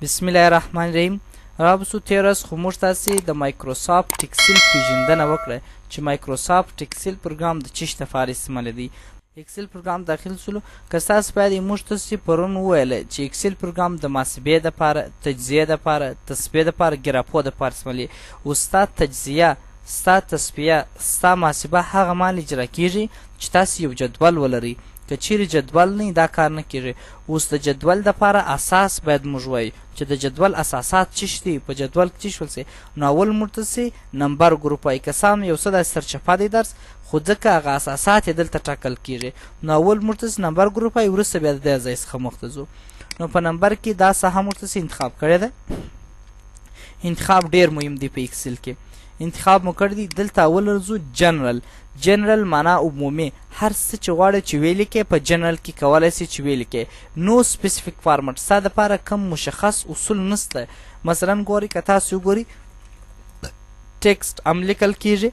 بسم الله الرحمن الرحیم. رابطو تیرس خو موږ تاسې د مایکروسافت ایکسل پیژندنه وکړه چې مایکروسافت ایکسل پروګرام د چیش لپاره استعمالوي. ایکسل پروګرام داخل سولو که تاسو باید موږ تاسې پرون وویل چې ایکسل پروګرام د محاسبې دپاره، تجزیې دپاره، تصفیې دپاره، ګرافو دپاره استعمالوي. او ستا تجزیه، ستا تصفیه، ستا محاسبه هغه مهال اجرا کیږي چې تاسو یو جدول ولرئ. که چیرې جدول نه دا کار نه کیږي. اوس د جدول دپاره اساس باید موږ وایو چې د جدول اساسات چش دي، په جدول کې چش ولسي. نو اول موږ ته نمبر ګروپ وایي. که سم یو څه داسې سرچپه دی درس، خو ځکه هغه اساسات یې دلته ټاکل کیږي، نو اول موږ ته نمبر ګروپ وایي، وروسته بیا د دې ځای څخه مخته ځو. نو په نمبر کې دا ساحه موږ ته انتخاب کړې ده. انتخاب ډیر مهم دی په ایکسل کې. انتخاب مو کړی دی. دلته اول ورځو جنرال. جنرال معنا عمومي، هر څه چې غواړئ چې ویې لیکئ په جنرال کې کولی سئ چې ویې لیکئ. نو سپیسیفیک فارمټ، ستا دپاره کم مشخص اصول نشته. مثلا ګورئ، که تاسو وګورئ ټیکسټ هم لیکل کیږي،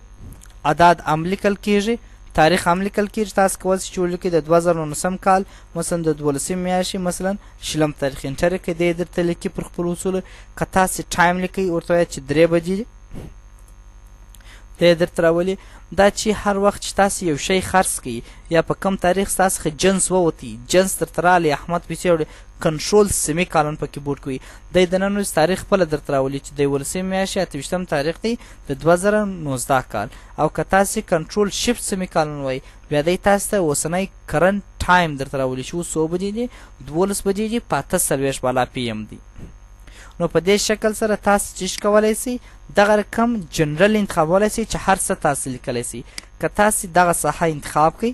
عدد هم لیکل کیږي، تاریخ هم لیکل کیږي. تاسو کولی شئ چې ولیکئ د 2019 کال مثلا د 12 میاشتې مثلا 20 تاریخ انټر کړئ، دی درته لیکي پر خپل اصولو. که تاسې ټایم لیکئ، ورته وایئ چې 3 بجې دي، دی درته راولي. دا چې هر وخت چې تاسو یو شی خرڅ کړئ یا په کم تاریخ ستاسو څخه جنس ووتی، جنس درته راغلی، احمد پیسې وړي، کنټرول سیمی کالن په کیبورډ کوي. دی د نن ورځې تاریخ خپله درته راولي چې د 11 میاشتې 28 تاریخ دی د 2019 کال. او که تاسې کنټرول شفت سیمی کالن وایي، بیا دی تاسو ته اوسنی کرنټ ټایم درته راولي چې اوس 100 بجې دي، 12 بجې دي، 45 بالا پی ام دی. نو په دې شکل سره تاسو چیش کولی سئ، دغه رقم جنرال انتخابولی سئ چې هر څه تاسو لیکلی سئ. که تاسو دغه ساحه انتخاب کړئ،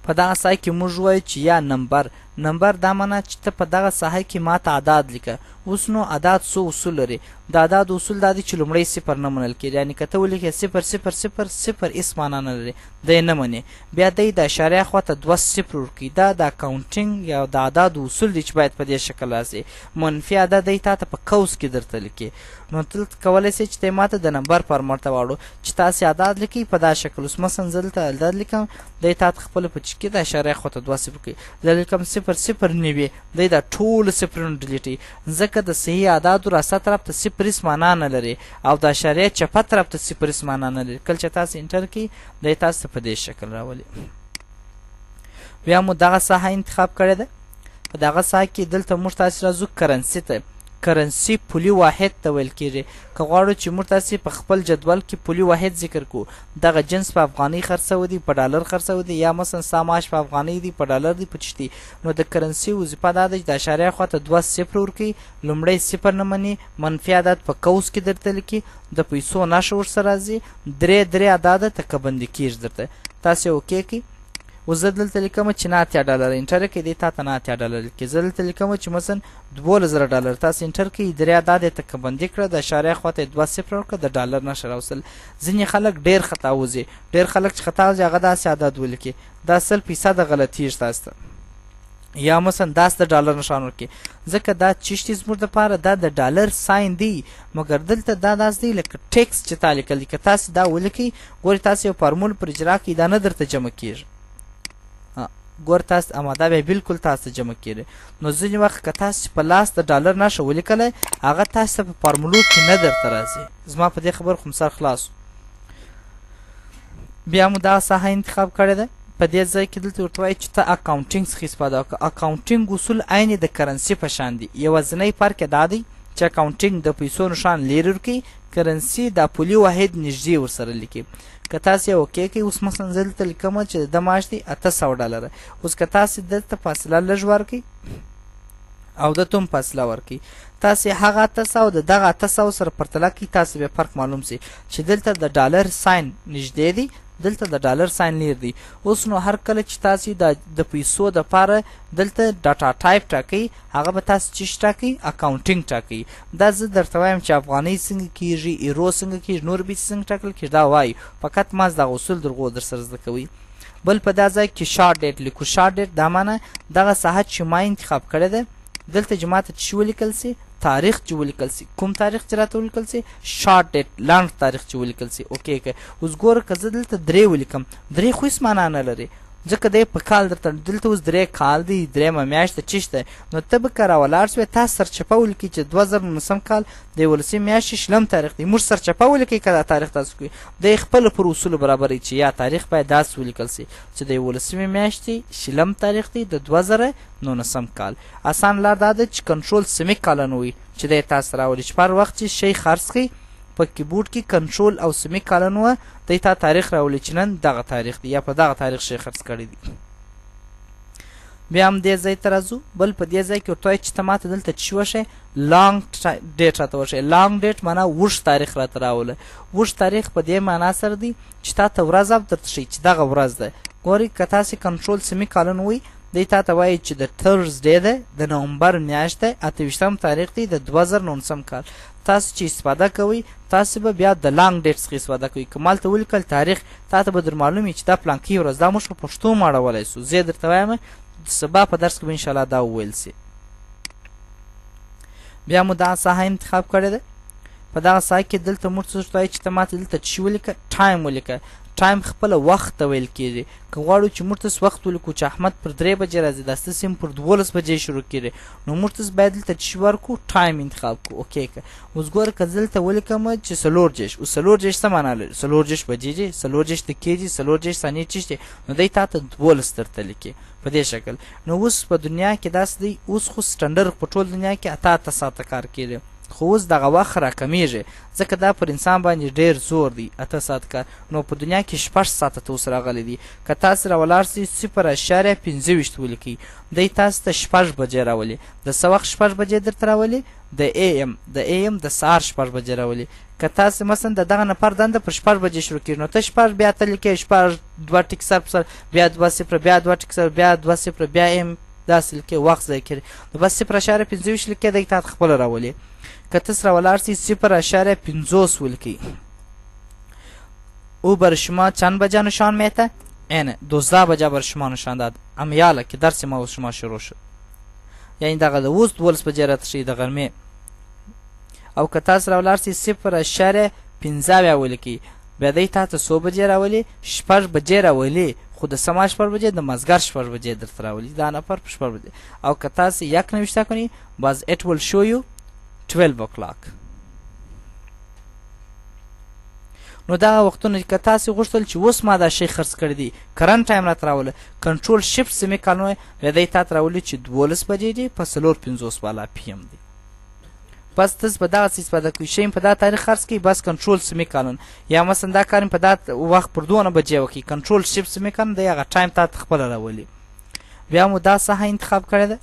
په دغه ساحه کې موږ وایو چې یا نمبر. نمبر دا معنا چې ته په دغه ساحه کې ماته عدد لیکه. اوس نو عدد څو اصول لري. د عدد اصول دا دي چې لومړی صفر نه منل کېږي. یعنې که ته ولیکې 00000 هېڅ معنا نه لري، دی نه منې. بیا دی د اشاریه خواته 2 صفر ورکوي. دا د اکاونټینګ یا د عدد اصول دي چې باید په دې شکل راسي. منفي عدد دی تا ته په قوس کې درته لیکي. نو دلته کولی سئ چې دی ماته د نمبر فارمټ ته واړو چې تاسې عدد لیکئ په دا شکل. اوس مثلا زه دلته عدد لیکم، دی تا ته خپله په چیک کې د اشاریه خواته 2 صفر کوي. زه لیکم 009، دی دا ټول صفرونه ډیلیټوي، ځکه د صحیح اعدادو راسته طرف ته صفر هېڅ معنا نه لري او د اشاریې چپه طرف ته صفر هېڅ معنا نه لري. کله چې تاسو انټر کړئ، دی تاسو ته په دې شکل راولي. بیا مو دغه ساحه انتخاب کړې ده. په دغه ساحه کې دلته موږ تاسې راځو کرنسي ته. کرنسي پولي واحد ته ویل کېږي. که غواړو چې موږ تاسې په خپل جدول کې پولي واحد ذکر کړو، دغه جنس په افغانۍ خرڅوي دي، په ډالر خرڅوي دي، یا مثلا ستا معاش په افغانۍ دی، په ډالر دی، په چشتي. نو د کرنسي وظیفه دا ده چې د اشاریه خواته 2 صفر ورکوي. لومړی صفر نه مني، منفي عدد په قوس کې درته لیکي، د پیسو نښه ورسره راځي، 3 عدده تکبندي کېږي درته. تاسې اوکې کړئ. اوس زه دلته لیکم چې 90 ډالر انټر کړئ، دی تا ته 90 ډالر لیکي. زه دلته لیکم چې مثلا 12,000 ډالر. تاسو انټر کړئ، 3 عدد یې تکبندي کړه، د اشاریه خواته 2 صفر ورکړه، د ډالر نښه راوستل. ځینې خلک ډېر خطا وځي. ډېر خلک چې خطا وځي هغه داسې عدد ولیکي، دا 100% غلطېږي تاسو ته. یا مثلا داس د ډالر نشان ورکړي، ځکه دا چیشتي زموږ دپاره دا د ډالر ساین دی، مګر دلته دا داس دی لکه ټیکس چې تا لیکل دي. که تاسې دا ولیکئ، ګورئ تاسې یو فارمول پر اجرا کړئ، دا نه درته جمع کېږي. ګور تاسو اماده به بالکل تاسو جمع کړئ. نو ځینې وخت که تاسو په لاس د ډالر نښه ولیکلی، هغه تاسو په فارمولو کې نه درته راځي. زما په دې خبر خو سر خلاص. بیا مو دغه ساحه انتخاب کړې ده. په دې ځای کې دلته ورته وایي چې ته اکاونټینګ څخه استفاده وکړه. اکاونټینګ اصول عین د کرنسي په شان دي. یوازینی فرق یې دا دی چې اکاونټینګ د پیسو نښان لرې ورکوي، کرنسي دا پولي واحد نږدې ورسره لیکي. که تاسې اوکې کړئ، اوس مثلا زه دلته لیکم چې د معاش دی 800 ډالره. اوس که تاسې دلته فاصله لږ ورکړئ او دلته هم فاصله ورکړئ، تاسې هغه 800 او د دغه 800 سره پرتله کړئ، تاسې به فرق معلوم سي چې دلته د ډالر ساین نږدې دی، دلته د ډالر ساین لرې دی. اوس نو هر کله چې تاسې د پیسو دپاره دلته ډاټا ټایپ ټاکئ، هغه به تاسو چیش ټاکئ، اکاونټینګ ټاکئ. دا زه درته وایم چې افغانۍ څنګه کېږي، ایرو څنګه کېږي، نور پیسې څنګه ټاکل کېږي، دا وایو. فقط ما دغه اصول در سره زده کوئ. بل په دا ځای کې شارټ ډیټ لیکو. شارټ ډیټ دا معنا دغه ساحه چې ما انتخاب کړې ده، دلته چې ما ته څه ولیکل سي، تاریخ چې ولیکل سي، کوم تاریخ چې راته ولیکل سي، شارټ ډیټ لنډ تاریخ چې ولیکل سي. اوکې که اوس ګوره، که زه دلته 3 ولیکم، 3 خو هېڅ معنا نه لري، ځکه دی په کال درته دلته اوس 3 کال دی 3 میاشت چیش دی نو ته به که راولاړ سوې تا سرچپه ولیکئ چې 2019 کال د 11 میاشتې 20 تاریخ دی موږ سرچپه ولیکئ که دا تاریخ تاسو کوئ دی خپله پر اصولو برابروي چې یا تاریخ باید داسې ولیکل سي چې د 11 میاشتې 20 تاریخ دی د 2019 کال اسان لار دا ده چې کنټرول سیمی کالن وي چې دی تاسو راولي چې په هر وخت چې شی خرڅ کړئ په کیبورډ کې کنټرول او سیمی کالن وه دی تا تاریخ راولي چې نن دغه تاریخ دی یا په دغه تاریخ شی خرڅ کړی دی بیا هم دې ځای ته راځو بل په دې ځای کې ورته وایي چې ته ماته دلته څه وښیې لانګ ډیټ راته وښیې لانګ ډیټ معنا اوږد تاریخ راته راوله اوږد تاریخ په دې معنا سره دی چې تا ته ورځ درته ښیي چې دغه ورځ ده ګورئ که تاسې کنټرول سیمی کالن وایي دی تا ته وایي چې د ترزډې ده د نومبر میاشت ده 28 تاریخ دی د 2019 کال تاسو چې استفاده کوئ تاسو به بیا د لانګ ډیټ څخه استفاده کوئ که مالته ولیکل تاریخ تا ته به در معلوم وي چې دا پلانکۍ ورځ دا موږ په پښتو ماړولی سو زه یې درته وایم سبا په درس کې به انشاءالله دا وویل سي بیا مو دغه ساحه انتخاب کړې ده په دغه ساحه کې دلته موږ څه وایي چې ته ماته دلته څه ولیکه ټایم ولیکه ټایم خپله وخت ته ویل کېږي که غواړو چې موږ تاسو وخت ولیکو چې احمد پر 3 بجې راځي دا ستاسې هم پر 12 بجې شروع کېږي نو موږ تاسو باید دلته څه ورکړو ټایم انتخاب کړو اوکې که اوس ګوره که زه دلته ولیکم چې 4 اوس 4 څه معنا لري 4 بجې دي 4 دقیقې دي 4 ثانیې څه دي نو دی تا ته 12 درته لیکي په دې شکل نو اوس په دنیا کې داسې دی اوس خو سټنډرډ په ټول دنیا کې 8 ساعته کار کېږي خو اوس دغه وخت راکمیږي ځکه دا پر انسان باندې ډېر زور دی 8 ساعت کار نو په دنیا کې 6 ساعته ته اوس راغلی دي که تاسو راولاړ سئ 0.25 ولیکئ دی تاسو ته 6 بجې راولي د څه وخت 6 بجې درته راولي د AM د سهار 6 بجې راولي که تاسو مثلا د دغه نفر دنده پر 6 بجې شروع کړئ نو ته 6 بیا ته لیکئ 6 2 ټیک سر بیا 2 0 بیا 2 ټیک سر بیا 2 0 بیا M داسې لیکئ وخت ضایع کړئ نو بس 0.25 لیکئ دی تا ته خپله راولي که تاسو راولاړ سئ 0.50 ولیکئ او بر شما چند بجا نشان میده؟ اینه 12 بجا بر شما نشان داد امیاله که درس ما و شما شروع شد یعنی دغه د اوس 12 بجې راته ښیي د غرمې او که تاسو راولاړ سئ 0.15 ولیکئ بیا دی تا ته څو بجې راولي 6 بجې راولي خو د سما 6 بجې د مازدیګر 6 بجې درته راولي دا نفر په 6 بجې او که تاسو 1 کنی باز it will show you 12 o'clock نو دغه وختونه که تاسو غوښتل چې اوس ما دا شی خرڅ کړی دی کرنټ ټایم راته راوله کنټرول شفټ سیمی کالن بیا دی تا ته راولي چې 12 بجې دي په 4:50 والا PM دی بس تاسو په دغه استفاده کوئ شی په دا تاریخ خرڅ کړئ بس کنټرول سیمی کالن یا مثلا دا کار په دا وخت پر 2 بجې وکړئ کنټرول شفټ سیمی کالن دی هغه ټایم تا ته خپله راولي بیا مو دا ساحه انتخاب کړې ده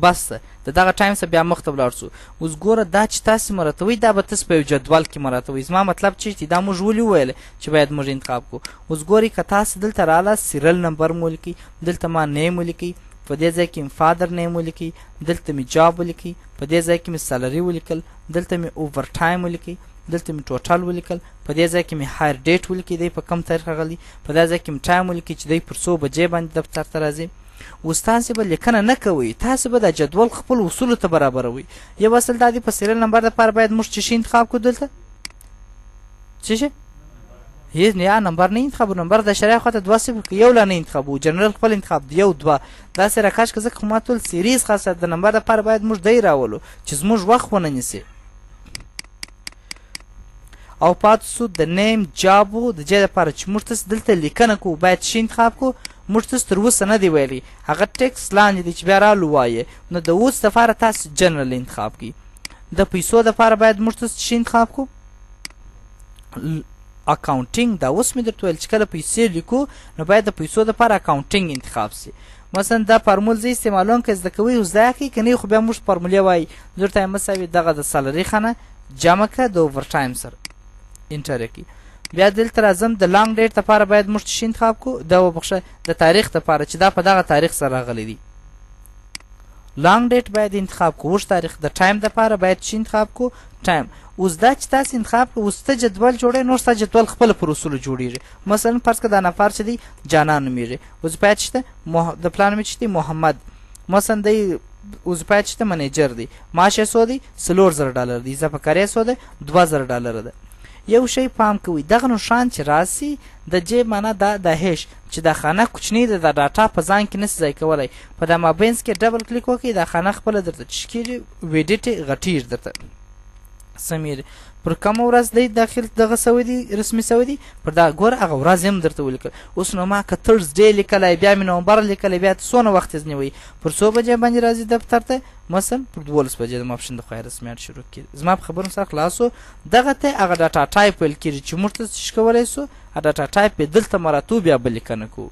بس د دغه ټایم څخه بیا مخ ته ولاړ سو اوس ګوره دا چې تاسې مراتوئ دا به تاسو په یو جدول کې مراتوئ زما مطلب چې دا موږ ولې وویل چې باید موږ انتخاب کړو اوس ګورئ که تاسو دلته راله سیریل نمبر مو ولیکئ دلته ما نیم ولیکئ په دې ځای کې مې فادر نیم ولیکئ دلته مې جاب ولیکئ په دې ځای کې مې سالري ولیکل دلته مې اوور ټایم ولیکئ دلته مې ټوټل ولیکل په دې ځای کې مې هایر ډیټ ولیکئ دی په کم تاریخ راغلی په دې ځای کې مې ټایم ولیکئ چې دی پر څو بجې باندې دفتر ته راځي اوس تاسې به لیکنه نه کوئ تاسې به دا جدول خپل اصولو ته برابروئ یو اصل دا دی په سیریل نمبر دپاره باید موږ څه شي انتخاب کړو دلته څه شي یا نمبر نه انتخابو نمبر د شریعه خواته 2 صفر یو لا نه انتخابو جنرال خپل انتخاب دی 1 2 داسې راکاش که ځکه خو ما ټول سیریز خاصه د نمبر دپاره باید موږ دی راولو چې زموږ وخت ونه نیسي او پاتې سو د نیم جابو د جې دپاره چې موږ تاسې دلته لیکنه کوو باید څه انتخاب کړو موږ تاسو تر اوسه نه دی ویلی هغه ټیکس لاندې دی چې بیا رالو وایې نو د اوس دپاره تاسو جنرال انتخاب کړئ د پیسو دپاره باید موږ تاسو څه انتخاب کړو اکاونټینګ دا اوس مې درته ویل چې کله پیسې لیکو نو باید د پیسو دپاره اکاونټینګ انتخاب سي مثلا دا فارمول زه استعمالوم که زده کوئ زده کړئ که نه خو بیا موږ فارمولې وایي درته یې مساوي دغه د سالري خانه جمع کړه د اوور ټایم سره انټر یې کړئ بیا دلته راځم د لانګ ډیټ دپاره باید موږ څه انتخاب کړو دا وبخښه د تاریخ دپاره چې دا په دغه تاریخ سره راغلی دی لانګ ډیټ باید انتخاب کړو اوږد تاریخ د ټایم دپاره باید څه انتخاب کړو ټایم اوس دا چې تاسو انتخاب کړو اوس ته جدول جوړوئ نور ستا جدول خپله پر اصولو جوړېږي مثلا فرض کړه دا نفر چې دی جانان نومېږي وظیفه شته د پلان نوم چې دی محمد مثلا دی وظیفه چې منیجر دی معاش یې څو دی $4,000 دی اضافه کاری یې څو دی $2,000 ده یو شی پام کوئ دغه نښان چې راسي د جې معنا دا د هیش چې دا خانه کوچنۍ ده د ډاټا په ځان کې نسي ځای کولی په دا مابینځ کې ډبل کلیک وکړئ دا خانه خپله درته چې کېږي ویډیټ غټېږي درته سمیږي پر کومه ورځ دی داخل دغه سوی دی رسمي سوی دی پر دا ګوره هغه ورځ هم درته ولیکل اوس نو ما که ترزډې لیکلی بیا مې نومبر لیکلی بیا څونه وخت یې نیوی پر څو بجې باندې راځي دفتر ته مثلا پر 12 بجې د ماپښین د خوا رسمیات شروع کړي زما په خبرو سره خلاص و دغه ته هغه ډاټا ټایپ ویل کېږي چې موږ ته څه کولی سو ډاټا ټایپ یې دلته مراتو بیا به لیکنه کوو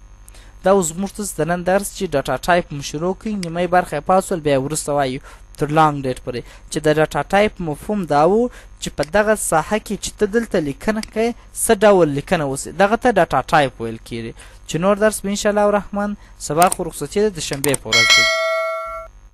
دا اوس موږ ته د نن درس چې ډاټا ټایپ مو شروع کړئ نیمۍ برخه یې پاس ول بیا وروسته وایو تر لانګ ډیټ پورې چې د ډاټا ټایپ مفهوم دا و چې په دغه ساحه کې چې ته دلته لیکنه کوې څه ډول لیکنه اوسي دغه ته ډاټا ټایپ ویل کېږي چې نور درس به انشاءالله الرحمن سبا خو رخصتي ده د شنبې په ورځ دی